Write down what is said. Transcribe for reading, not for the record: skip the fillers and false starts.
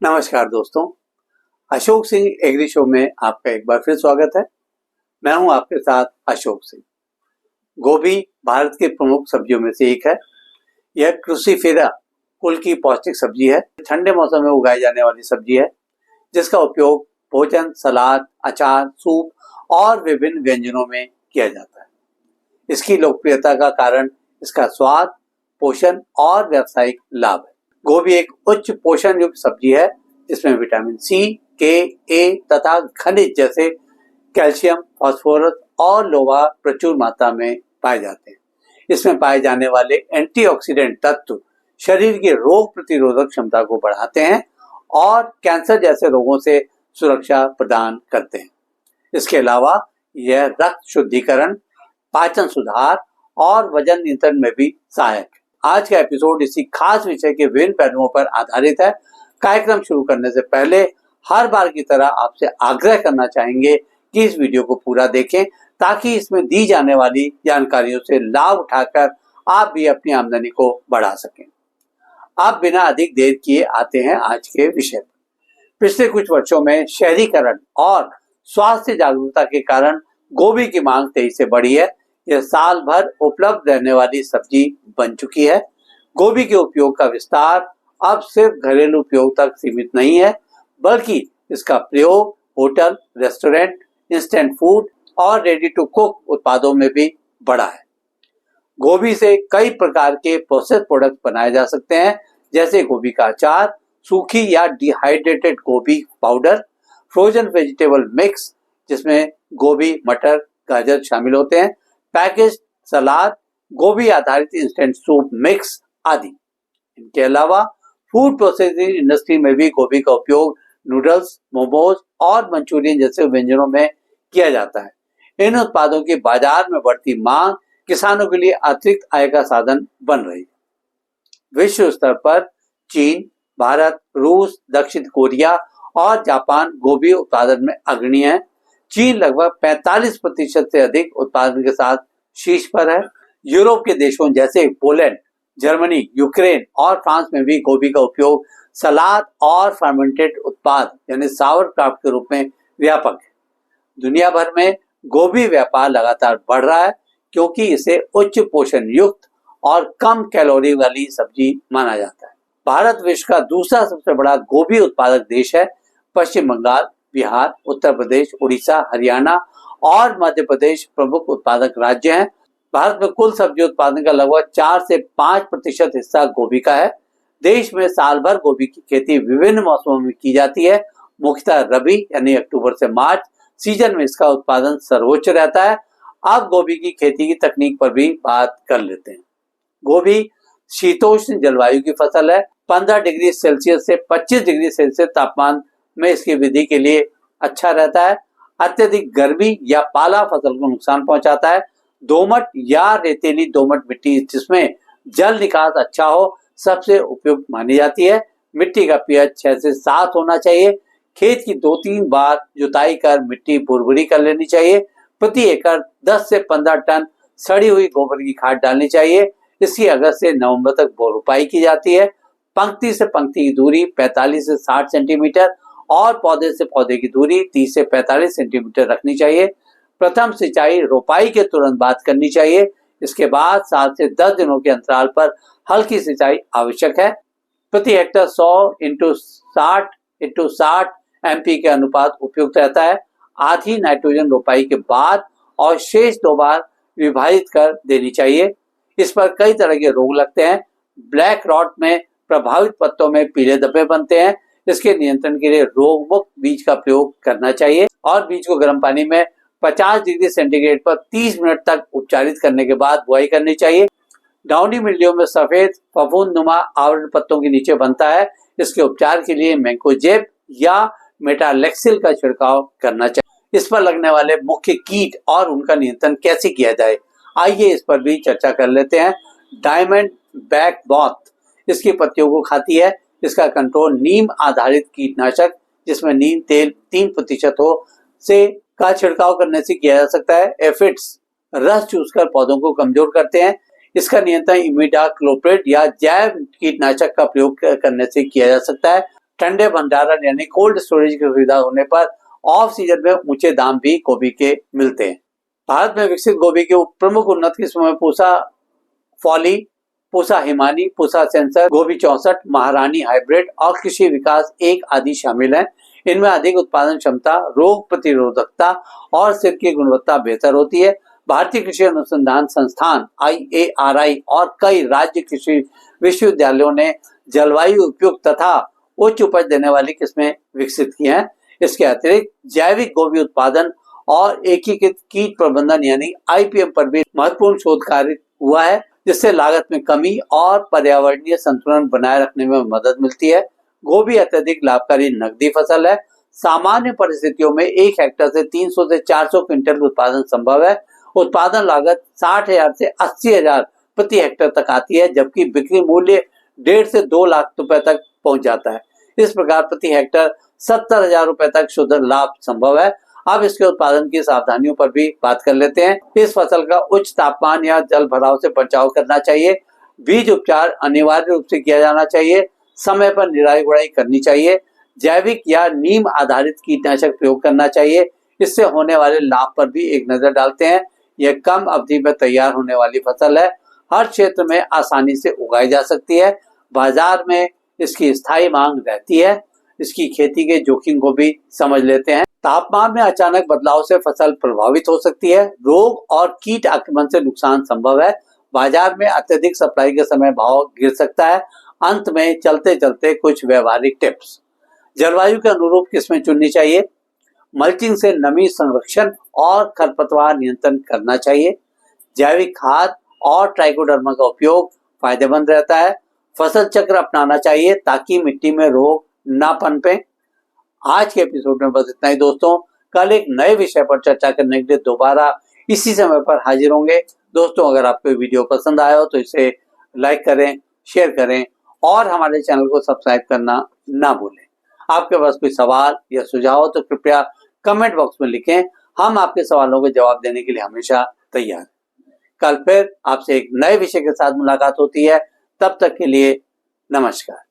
नमस्कार दोस्तों, Ashok Singh agree show में आपका एक बार फिर स्वागत है। मैं हूं आपके साथ अशोक सिंह। गोभी भारत की प्रमुख सब्जियों में से एक है। यह क्रूसीफेरा कुल की पौष्टिक सब्जी है। ठंडे मौसम में उगाई जाने वाली सब्जी है जिसका उपयोग भोजन, सलाद, अचार, सूप और विभिन्न व्यंजनों में किया जाता है। इसकी लोकप्रियता का कारण इसका स्वाद, पोषण और व्यावसायिक लाभ है। गोभी एक उच्च पोषण युक्त सब्जी है जिसमें विटामिन सी, के, ए तथा खनिज जैसे कैल्शियम, फास्फोरस और लोहा प्रचुर मात्रा में पाए जाते हैं। इसमें पाए जाने वाले एंटीऑक्सीडेंट तत्व शरीर की रोग प्रतिरोधक क्षमता को बढ़ाते हैं और कैंसर जैसे रोगों से सुरक्षा प्रदान करते हैं। इसके अलावा यह रक्त शुद्धिकरण, पाचन सुधार और वजन नियंत्रण में भी सहायक है। आज का एपिसोड इसी खास विषय के विभिन्न पहलुओं पर आधारित है। कार्यक्रम शुरू करने से पहले हर बार की तरह आपसे आग्रह करना चाहेंगे कि इस वीडियो को पूरा देखें ताकि इसमें दी जाने वाली जानकारियों से लाभ उठाकर आप भी अपनी आमदनी को बढ़ा सकें। अब बिना अधिक देर किए आते हैं आज के विषय पर। पिछले कुछ वर्षों में शहरीकरण और स्वास्थ्य जागरूकता के कारण गोभी की मांग तेजी से बढ़ी है। यह साल भर उपलब्ध रहने वाली सब्जी बन चुकी है। गोभी के उपयोग का विस्तार अब सिर्फ घरेलू उपयोग तक सीमित नहीं है, बल्कि इसका प्रयोग होटल, रेस्टोरेंट, इंस्टेंट फूड और रेडी टू कुक उत्पादों में भी बढ़ा है। गोभी से कई प्रकार के प्रोसेस प्रोडक्ट बनाए जा सकते हैं, जैसे गोभी का अचार, सूखी या डिहाइड्रेटेड गोभी पाउडर, फ्रोजन वेजिटेबल मिक्स जिसमें गोभी, मटर, गाजर शामिल होते हैं, पैकेज्ड सलाद, गोभी आधारित इंस्टेंट सूप मिक्स आदि। इनके अलावा फूड प्रोसेसिंग इंडस्ट्री में भी गोभी का उपयोग नूडल्स, मोमोज और मंचूरियन जैसे व्यंजनों में किया जाता है। इन उत्पादों की बाजार में बढ़ती मांग किसानों के लिए अतिरिक्त आय का साधन बन रही है। विश्व स्तर पर चीन, भारत, रूस, दक्षिण कोरिया और जापान गोभी उत्पादन में अग्रणी है। चीन लगभग 45% से अधिक उत्पादन के साथ शीर्ष पर है। यूरोप के देशों जैसे पोलैंड, जर्मनी, यूक्रेन और फ्रांस में भी गोभी का उपयोग सलाद और फर्मेंटेड उत्पाद यानी सावर क्राफ्ट के रूप में व्यापक है। दुनिया भर में गोभी व्यापार लगातार बढ़ रहा है क्योंकि इसे उच्च पोषण युक्त और कम कैलोरी वाली सब्जी माना जाता है। भारत विश्व का दूसरा सबसे बड़ा गोभी उत्पादक देश है। पश्चिम बंगाल, बिहार, उत्तर प्रदेश, उड़ीसा, हरियाणा और मध्य प्रदेश प्रमुख उत्पादक राज्य हैं। भारत में कुल सब्जी उत्पादन का लगभग 4 से 5% हिस्सा गोभी का है। देश में साल भर गोभी की खेती विभिन्न मौसमों में की जाती है। मुख्यतः रबी यानी अक्टूबर से मार्च सीजन में इसका उत्पादन सर्वोच्च रहता है। अब गोभी की खेती की तकनीक पर भी बात कर लेते हैं। गोभी शीतोष्ण जलवायु की फसल है। 15 डिग्री सेल्सियस से 25 डिग्री सेल्सियस तापमान में इसकी वृद्धि के लिए अच्छा रहता है। अत्यधिक गर्मी या पाला फसल को नुकसान पहुंचाता है। दोमट या रेतीली दोमट मिट्टी जिसमें जल निकास अच्छा हो सबसे उपयुक्त मानी जाती है। मिट्टी का पीएच 6 से 7 होना चाहिए। खेत की 2-3 बार जुताई कर मिट्टी भुरभुरी कर लेनी चाहिए। प्रति एकड़ 10 से 15 टन सड़ी हुई गोबर की खाद डालनी चाहिए। इसकी अगस्त से नवंबर तक रोपाई की जाती है। पंक्ति से पंक्ति की दूरी 45 से 60 सेंटीमीटर और पौधे से पौधे की दूरी 30 से 45 सेंटीमीटर रखनी चाहिए। प्रथम सिंचाई रोपाई के तुरंत बाद करनी चाहिए। इसके बाद 7 से 10 दिनों के अंतराल पर हल्की सिंचाई आवश्यक है। प्रति हेक्टर 100 × 60 × 60 MP के अनुपात उपयुक्त रहता है। आधी नाइट्रोजन रोपाई के बाद और शेष 2 बार विभाजित कर देनी चाहिए। इस पर कई तरह के रोग लगते हैं। ब्लैक रॉट में प्रभावित पत्तों में पीले धब्बे बनते हैं। इसके नियंत्रण के लिए रोग मुक्त बीज का प्रयोग करना चाहिए और बीज को गर्म पानी में 50 डिग्री सेंटीग्रेड पर 30 मिनट तक उपचारित करने के बाद बुआई करनी चाहिए। डाउनी मिल्ड्यू में सफेद फफूंदनुमा आवरण पत्तों के नीचे बनता है। इसके उपचार के लिए मैंकोजेब या मेटालेक्सिल का छिड़काव करना चाहिए। इस पर लगने वाले मुख्य कीट और उनका नियंत्रण कैसे किया जाए, आइए इस पर भी चर्चा कर लेते हैं। डायमंड बैक मॉथ इसकी पत्तियों को खाती है। इसका कंट्रोल नीम आधारित कीटनाशक जिसमें नीम तेल 3% हो से का छिड़काव करने से किया जा सकता है। एफिड्स रस चूसकर पौधों को कमजोर करते हैं। इसका नियंत्रण इमिडाक्लोप्रिड या जैव कीटनाशक का प्रयोग करने से किया जा सकता है। ठंडे भंडारण यानी कोल्ड स्टोरेज की सुविधा होने पर ऑफ सीजन में ऊंचे दाम भी गोभी के मिलते हैं। भारत में विकसित गोभी के प्रमुख उन्नत किस्मों में पूसा फॉली, पूसा हिमानी, पूसा सेंसर, गोभी 64, महारानी हाइब्रिड और कृषि विकास 1 आदि शामिल हैं। इनमें अधिक उत्पादन क्षमता, रोग प्रतिरोधकता और सिर की गुणवत्ता बेहतर होती है। भारतीय कृषि अनुसंधान संस्थान IARI और कई राज्य कृषि विश्वविद्यालयों ने जलवायु उपयुक्त तथा उच्च उपज देने वाली किस्में विकसित की हैं। इसके अतिरिक्त जैविक गोभी उत्पादन और एकीकृत कीट प्रबंधन यानी IPM पर भी महत्वपूर्ण शोध कार्य हुआ है, जिससे लागत में कमी और पर्यावरणीय संतुलन बनाए रखने में मदद मिलती है। गोभी अत्यधिक लाभकारी नकदी फसल है। सामान्य परिस्थितियों में 1 हेक्टेयर से 300 से 400 क्विंटल उत्पादन संभव है। उत्पादन लागत 60,000 से 80,000 प्रति हेक्टेयर तक आती है, जबकि बिक्री मूल्य 1.5 से 2 लाख रुपए तक पहुंच जाता है। इस प्रकार प्रति हेक्टेयर 70,000 रुपए तक शुद्ध लाभ संभव है। अब इसके उत्पादन की सावधानियों पर भी बात कर लेते हैं। इस फसल का उच्च तापमान या जल भराव से बचाव करना चाहिए। बीज उपचार अनिवार्य रूप से किया जाना चाहिए। समय पर निराई गुड़ाई करनी चाहिए। जैविक या नीम आधारित कीटनाशक प्रयोग करना चाहिए। इससे होने वाले लाभ पर भी एक नजर डालते हैं। यह कम अवधि में तैयार होने वाली फसल है। हर क्षेत्र में आसानी से उगाई जा सकती है। बाजार में इसकी स्थायी मांग रहती है। इसकी खेती के जोखिम को भी समझ लेते हैं। तापमान में अचानक बदलाव से फसल प्रभावित हो सकती है। रोग और कीट आक्रमण से नुकसान संभव है। बाजार में अत्यधिक सप्लाई के समय भाव गिर सकता है। अंत में चलते चलते कुछ व्यवहारिक टिप्स। जलवायु के अनुरूप किस्में चुननी चाहिए। मल्चिंग से नमी संरक्षण और खरपतवार नियंत्रण करना चाहिए। जैविक खाद और ट्राइकोडर्मा का उपयोग फायदेमंद रहता है। फसल चक्र अपनाना चाहिए ताकि मिट्टी में रोग ना पनपे। आज के एपिसोड में बस इतना ही दोस्तों। कल एक नए विषय पर चर्चा करने के लिए दोबारा इसी समय पर हाजिर होंगे। दोस्तों, अगर आपको वीडियो पसंद आया हो तो इसे लाइक करें, शेयर करें और हमारे चैनल को सब्सक्राइब करना ना भूलें। आपके पास कोई सवाल या सुझाव हो तो कृपया कमेंट बॉक्स में लिखें। हम आपके सवालों के जवाब देने के लिए हमेशा तैयार हैं। कल फिर आपसे एक नए विषय के साथ मुलाकात होती है। तब तक के लिए नमस्कार।